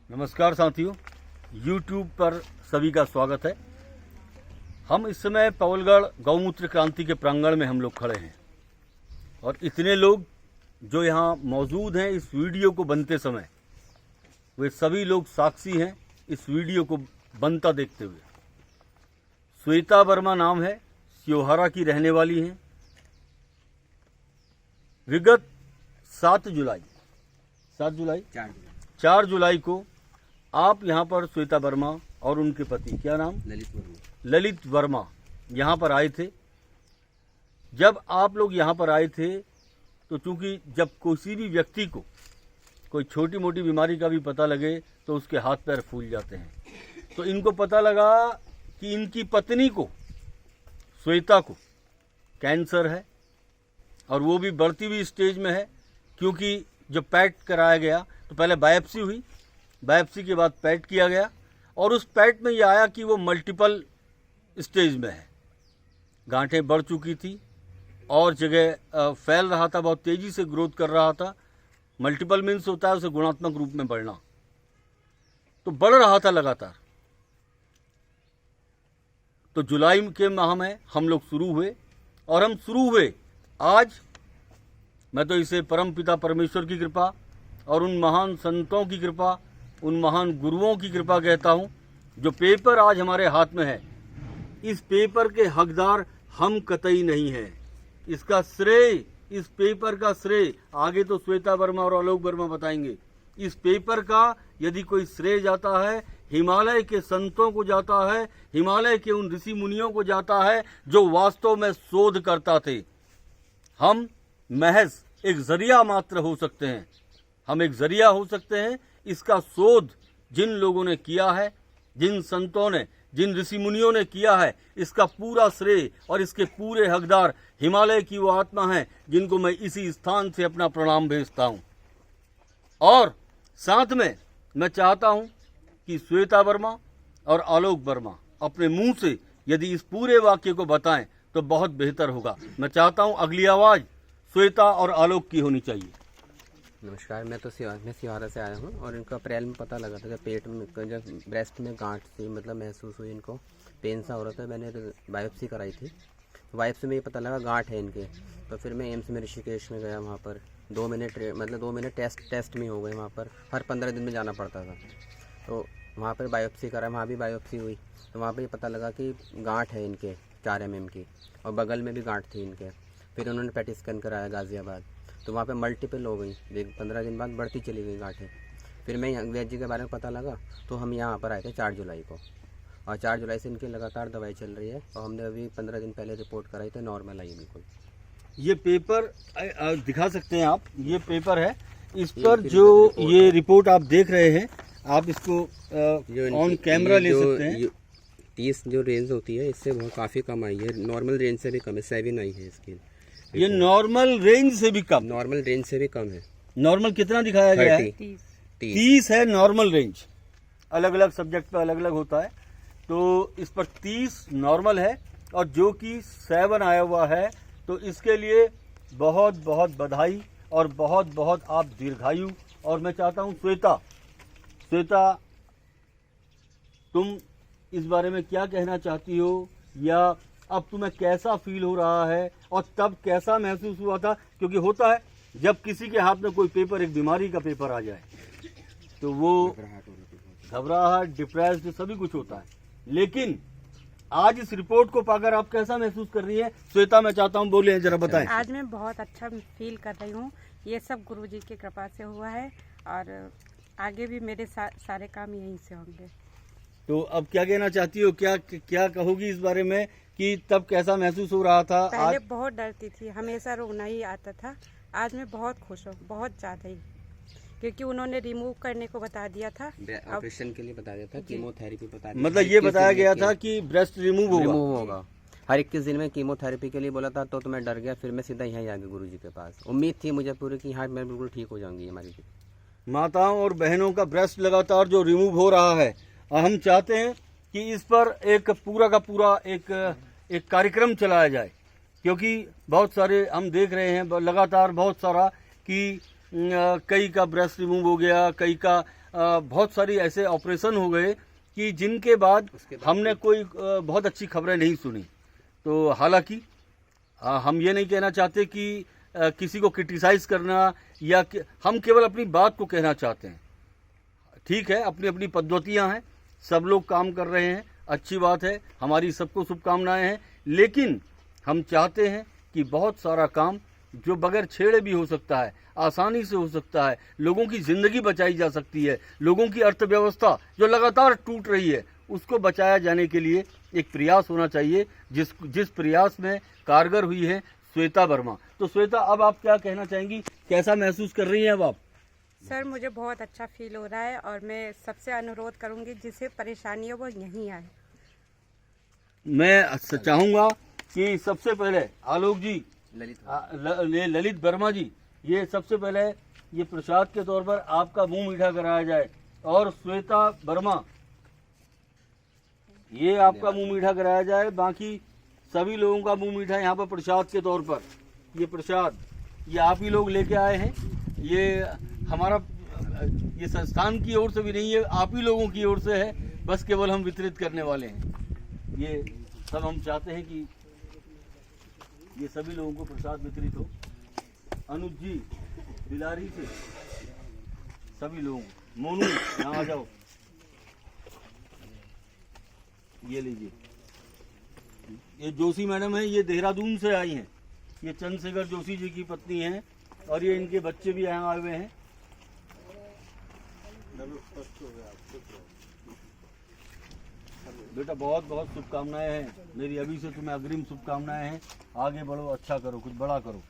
नमस्कार साथियों, YouTube पर सभी का स्वागत है। हम इस समय पवलगढ़ गौमूत्र क्रांति के प्रांगण में हम लोग खड़े हैं और इतने लोग जो यहाँ मौजूद हैं इस वीडियो को बनते समय, वे सभी लोग साक्षी हैं इस वीडियो को बनता देखते हुए। श्वेता वर्मा नाम है, सियोहारा की रहने वाली हैं। विगत 4 जुलाई को आप यहाँ पर श्वेता वर्मा और उनके पति, क्या नाम, ललित वर्मा यहाँ पर आए थे। जब आप लोग यहाँ पर आए थे तो चूंकि जब किसी भी व्यक्ति को कोई छोटी मोटी बीमारी का भी पता लगे तो उसके हाथ पैर फूल जाते हैं। तो इनको पता लगा कि इनकी पत्नी को, श्वेता को, कैंसर है और वो भी बढ़ती हुई स्टेज में है। क्योंकि जब पैट कराया गया तो पहले बायोप्सी हुई, बायोप्सी के बाद पैट किया गया और उस पैट में ये आया कि वो मल्टीपल स्टेज में है। गांठें बढ़ चुकी थी और जगह फैल रहा था, बहुत तेज़ी से ग्रोथ कर रहा था। मल्टीपल मीन्स होता है उसे गुणात्मक रूप में बढ़ना, तो बढ़ रहा था लगातार। तो जुलाई के माह में हम लोग शुरू हुए और हम शुरू हुए आज। मैं तो इसे परम पिता परमेश्वर की कृपा और उन महान संतों की कृपा, उन महान गुरुओं की कृपा कहता हूँ। जो पेपर आज हमारे हाथ में है, इस पेपर के हकदार हम कतई नहीं हैं। इसका श्रेय, इस पेपर का श्रेय आगे तो श्वेता वर्मा और आलोक वर्मा बताएंगे। इस पेपर का यदि कोई श्रेय जाता है, हिमालय के संतों को जाता है, हिमालय के उन ऋषि मुनियों को जाता है जो वास्तव में शोध करता थे। हम महज एक जरिया मात्र हो सकते हैं, हम एक जरिया हो सकते हैं। इसका शोध जिन लोगों ने किया है, जिन संतों ने, जिन ऋषि मुनियों ने किया है, इसका पूरा श्रेय और इसके पूरे हकदार हिमालय की वो आत्मा है जिनको मैं इसी स्थान से अपना प्रणाम भेजता हूँ। और साथ में मैं चाहता हूँ कि श्वेता वर्मा और आलोक वर्मा अपने मुंह से यदि इस पूरे वाक्य को बताएं तो बहुत बेहतर होगा। मैं चाहता हूँ अगली आवाज़ श्वेता और आलोक की होनी चाहिए। नमस्कार, मैं सियोहारा से आया हूँ और इनको अप्रैल में पता लगा था। जब पेट में, जब ब्रेस्ट में गांठ सी मतलब महसूस हुई, इनको पेन सा हो रहा था। मैंने बायोप्सी कराई थी, बायोप्सी में ये पता लगा गांठ है इनके। तो फिर मैं एम्स में ऋषिकेश में गया, वहाँ पर 2 महीने टेस्ट में हो गए। वहाँ पर हर 15 दिन में जाना पड़ता था। तो वहाँ पर बायोप्सी करा, वहाँ भी बायोप्सी हुई तो वहाँ पर ये पता लगा कि गांठ है इनके 4 mm की, और बगल में भी गांठ थी इनके। फिर उन्होंने पैट स्कैन कराया गाज़ियाबाद, तो वहाँ पे मल्टीपल हो गई। 15 दिन बाद बढ़ती चली गई गांठें। फिर मैं अंग्रेज जी के बारे में पता लगा तो हम यहाँ पर आए थे 4 जुलाई को, और 4 जुलाई से इनकी लगातार दवाई चल रही है। और हमने अभी 15 दिन पहले रिपोर्ट कराई तो नॉर्मल आई बिल्कुल। ये पेपर दिखा सकते हैं आप, ये पेपर है। इस पर जो ये रिपोर्ट आप देख रहे हैं, आप इसको ऑन कैमरा ले सकते हैं। 30 जो रेंज होती है इससे बहुत काफ़ी कम आई है, नॉर्मल रेंज से भी कम है। 7 आई है इसकी। ये नॉर्मल रेंज से भी कम, नॉर्मल रेंज से भी कम है। नॉर्मल कितना दिखाया गया है? 30 है नॉर्मल रेंज। अलग अलग सब्जेक्ट पे अलग अलग होता है, तो इस पर 30 नॉर्मल है और जो कि 7 आया हुआ है। तो इसके लिए बहुत बहुत बधाई और बहुत बहुत आप दीर्घायु। और मैं चाहता हूँ श्वेता, तुम इस बारे में क्या कहना चाहती हो, या अब तुम्हें कैसा फील हो रहा है और तब कैसा महसूस हुआ था? क्योंकि होता है जब किसी के हाथ में कोई पेपर, एक बीमारी का पेपर आ जाए तो वो घबराहट, डिप्रेस्ड, सभी कुछ होता है। लेकिन आज इस रिपोर्ट को पाकर आप कैसा महसूस कर रही है? श्वेता, मैं चाहता हूँ बोले, जरा बताएं। आज मैं बहुत अच्छा फील कर रही हूँ। ये सब गुरुजी की कृपा से हुआ है और आगे भी मेरे सारे काम यहीं से होंगे। तो अब क्या कहना चाहती हो, क्या कहोगी इस बारे में कि तब कैसा महसूस हो रहा था? पहले बहुत डरती थी, हमेशा रोना ही आता था। आज मैं बहुत खुश हूँ, बहुत ज़्यादा ही, क्योंकि उन्होंने रिमूव करने को बता दिया था, ऑपरेशन के लिए बता दिया था, कीमोथेरेपी बता दिया, मतलब ये बताया गया था कि ब्रेस्ट रिमूव होगा। हर 21 दिन में कीमोथेरेपी के लिए बोला था। तो मैं डर गया, फिर मैं सीधा यहाँ आ गया गुरुजी के पास। उम्मीद थी मुझे पूरी कि हाँ मैं बिल्कुल ठीक हो जाऊंगी। हमारी माताओं और बहनों का ब्रेस्ट लगातार जो रिमूव हो रहा है, हम चाहते हैं कि इस पर एक पूरा का पूरा एक कार्यक्रम चलाया जाए। क्योंकि बहुत सारे हम देख रहे हैं लगातार, बहुत सारा कि कई का ब्रेस्ट रिमूव हो गया, कई का बहुत सारी ऐसे ऑपरेशन हो गए कि जिनके बाद हमने कोई बहुत अच्छी खबरें नहीं सुनी। तो हालांकि हम ये नहीं कहना चाहते कि किसी को क्रिटिसाइज करना या हम केवल अपनी बात को कहना चाहते हैं। ठीक है, अपनी अपनी पद्धतियां हैं, सब लोग काम कर रहे हैं, अच्छी बात है, हमारी सबको शुभकामनाएं हैं। लेकिन हम चाहते हैं कि बहुत सारा काम जो बगैर छेड़े भी हो सकता है, आसानी से हो सकता है, लोगों की ज़िंदगी बचाई जा सकती है, लोगों की अर्थव्यवस्था जो लगातार टूट रही है उसको बचाया जाने के लिए एक प्रयास होना चाहिए, जिस प्रयास में कारगर हुई है श्वेता वर्मा। तो श्वेता, अब आप क्या कहना चाहेंगी, कैसा महसूस कर रही हैं अब आप? सर मुझे बहुत अच्छा फील हो रहा है और मैं सबसे अनुरोध करूंगी जिसे परेशानी हो वो यहीं आए। मैं चाहूँगा कि सबसे पहले आलोक जी, ललित वर्मा जी, ये सबसे पहले ये प्रसाद के तौर पर आपका मुंह मीठा कराया जाए, और श्वेता वर्मा ये आपका मुंह मीठा कराया जाए। बाकी सभी लोगों का मुंह मीठा यहाँ पर प्रसाद के तौर पर। ये प्रसाद ये आप ही लोग लेके आए हैं, ये हमारा ये संस्थान की ओर से भी नहीं है, आप ही लोगों की ओर से है, बस केवल हम वितरित करने वाले हैं। ये सब हम चाहते हैं कि ये सभी लोगों को प्रसाद वितरित हो। अनुज जी बिलारी से सभी लोगों को, मोनू यहाँ आ जाओ, ये लीजिए। ये जोशी मैडम है, ये देहरादून से आई हैं, ये चंद्रशेखर जोशी जी की पत्नी हैं, और ये इनके बच्चे भी यहाँ आए हुए हैं। बेटा बहुत बहुत शुभकामनाएं हैं मेरी, अभी से तुम्हें अग्रिम शुभकामनाएं हैं। आगे बढ़ो, अच्छा करो, कुछ बड़ा करो।